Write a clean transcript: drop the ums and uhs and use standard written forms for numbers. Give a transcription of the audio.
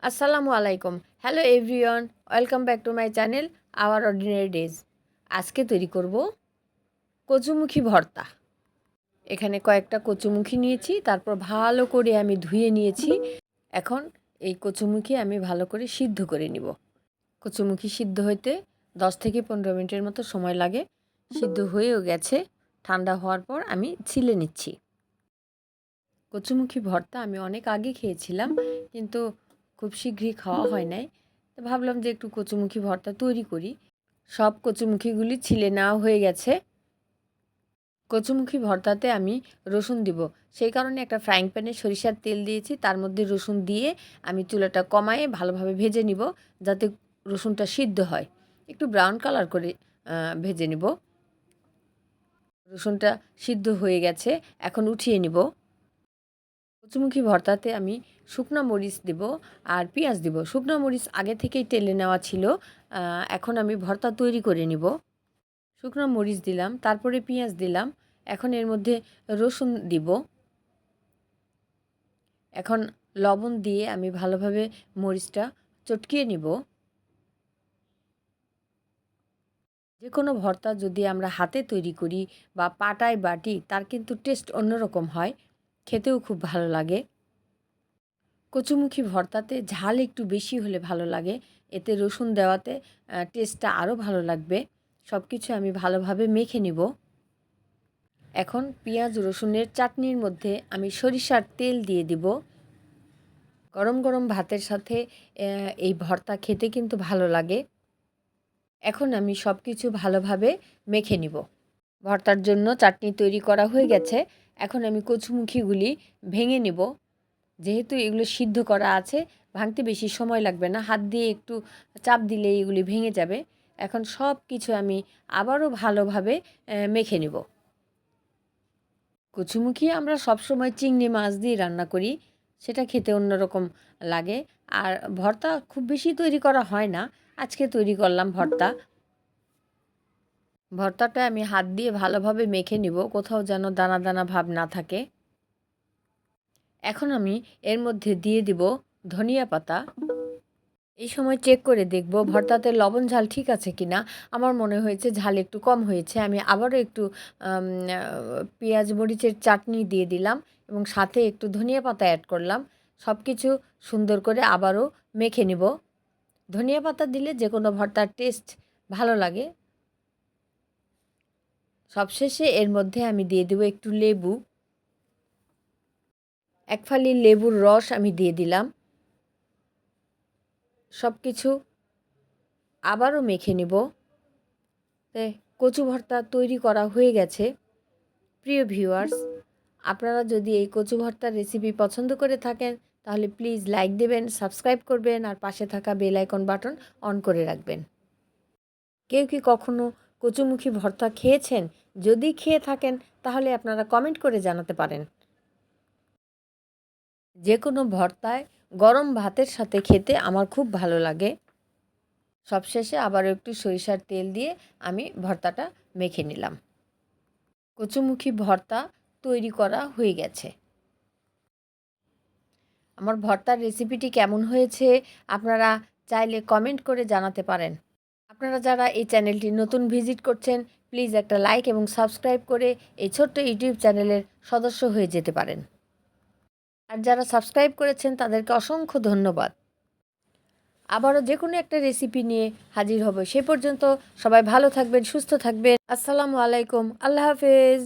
আসসালামু আলাইকুম। Hello everyone, welcome back to my channel hour ordinary days. আজকে তৈরি করব কচুমুখী ভর্তা। এখানে কয়েকটা কচুমুখী নিয়েছি, তারপর ভালো করে আমি ধুয়ে নিয়েছি। এখন এই কচুমুখী আমি ভালো করে সিদ্ধ করে নিব। কচুমুখী সিদ্ধ হইতে 10 থেকে 15 মিনিটের মতো সময় লাগে। সিদ্ধ হয়েও গেছে। ঠান্ডা হওয়ার পর আমি ছিলে নিচ্ছি। কচুমুখী ভর্তা আমি অনেক আগে খেয়েছিলাম, কিন্তু খুব শীঘ্রই খাওয়া হয় নাই। তো ভাবলাম যে একটু কচুমুখী ভর্তা তৈরি করি। সব কচুমুখীগুলি ছিলে নেওয়া হয়ে গেছে। কচুমুখী ভর্তাতে আমি রসুন দিব, সেই কারণে একটা ফ্রাইং প্যানে সরিষার তেল দিয়েছি। তার মধ্যে রসুন দিয়ে আমি চুলাটা কমায়ে ভালোভাবে ভেজে নিব, যাতে রসুনটা সিদ্ধ হয়। একটু ব্রাউন কালার করে ভেজে নিব। রসুনটা সিদ্ধ হয়ে গেছে, এখন উঠিয়ে নিব। কচুমুখী ভর্তাতে আমি শুকনো মরিচ দেব আর পেঁয়াজ দেব। শুকনো মরিচ আগে থেকেই তেলে নেওয়া ছিল, এখন আমি ভর্তা তৈরি করে নিব। শুকনো মরিচ দিলাম, তারপরে পেঁয়াজ দিলাম, এখন এর মধ্যে রসুন দিব। এখন লবণ দিয়ে আমি ভালোভাবে মরিচটা চটকিয়ে নিব। যে কোনো ভর্তা যদি আমরা হাতে তৈরি করি বা পাটায় বাটি, তার কিন্তু টেস্ট অন্যরকম হয়, খেতেও খুব ভালো লাগে। কচুমুখী ভর্তাতে ঝাল একটু বেশি হলে ভালো লাগে, এতে রসুন দেওয়াতে টেস্টটা আরও ভালো লাগবে। সব কিছু আমি ভালোভাবে মেখে নিব। এখন পেঁয়াজ রসুনের চাটনির মধ্যে আমি সরিষার তেল দিয়ে দিব। গরম গরম ভাতের সাথে এই ভর্তা খেতে কিন্তু ভালো লাগে। এখন আমি সব কিছু ভালোভাবে মেখে নিব। ভর্তার জন্য চাটনি তৈরি করা হয়ে গেছে। এখন আমি কচুমুখিগুলি ভেঙে নিব। যেহেতু এগুলো সিদ্ধ করা আছে, ভাঙতে বেশি সময় লাগবে না, হাত দিয়ে একটু চাপ দিলে এগুলি ভেঙে যাবে। এখন সব কিছু আমি আবারও ভালোভাবে মেখে নেব। কচুমুখী আমরা সবসময় চিংড়ি মাছ দিয়ে রান্না করি, সেটা খেতে অন্যরকম লাগে। আর ভর্তা খুব বেশি তৈরি করা হয় না, আজকে তৈরি করলাম ভর্তা। ভর্তাটা আমি হাত দিয়ে ভালোভাবে মেখে নিব, কোথাও যেন দানা দানা ভাব না থাকে। এখন আমি এর মধ্যে দিয়ে দিব ধনিয়া পাতা। এই সময় চেক করে দেখব ভর্তাতে লবণ ঝাল ঠিক আছে কি না। আমার মনে হয়েছে ঝাল একটু কম হয়েছে। আমি আবারও একটু পেঁয়াজ মরিচের চাটনি দিয়ে দিলাম এবং সাথে একটু ধনিয়া পাতা অ্যাড করলাম। সব কিছু সুন্দর করে আবারও মেখে নিব। ধনিয়া পাতা দিলে যে কোনো ভর্তার টেস্ট ভালো লাগে। সবশেষে এর মধ্যে আমি দিয়ে দেব একটু লেবু। এক ফালি লেবুর রস আমি দিয়ে দিলাম। সব কিছু আবারও মেখে নিব। কচু ভর্তা তৈরি করা হয়ে গেছে। প্রিয় ভিউয়ার্স, আপনারা যদি এই কচু ভর্তার রেসিপি পছন্দ করে থাকেন, তাহলে প্লিজ লাইক দেবেন, সাবস্ক্রাইব করবেন আর পাশে থাকা বেল আইকন বাটন অন করে রাখবেন। কেউ কি কখনো কচুমুখী ভর্তা খেয়েছেন? যদি খেয়ে থাকেন তাহলে আপনারা কমেন্ট করে জানাতে পারেন। যে কোনো ভর্তায় গরম ভাতের সাথে খেতে আমার খুব ভালো লাগে। সবশেষে আবারও একটু সরিষার তেল দিয়ে আমি ভর্তাটা মেখে নিলাম। কচুমুখী ভর্তা তৈরি করা হয়ে গেছে। আমার ভর্তার রেসিপিটি কেমন হয়েছে আপনারা চাইলে কমেন্ট করে জানাতে পারেন। আপনারা যারা এই চ্যানেলটি নতুন ভিজিট করছেন, প্লিজ একটা লাইক এবং সাবস্ক্রাইব করে এই ছোট্ট ইউটিউব চ্যানেলের সদস্য হয়ে যেতে পারেন। আর যারা সাবস্ক্রাইব করেছেন তাদেরকে অসংখ্য ধন্যবাদ। আবারও যে কোনো একটা রেসিপি নিয়ে হাজির হব। সে পর্যন্ত সবাই ভালো থাকবেন, সুস্থ থাকবেন। আসসালামু আলাইকুম, আল্লাহ হাফেজ।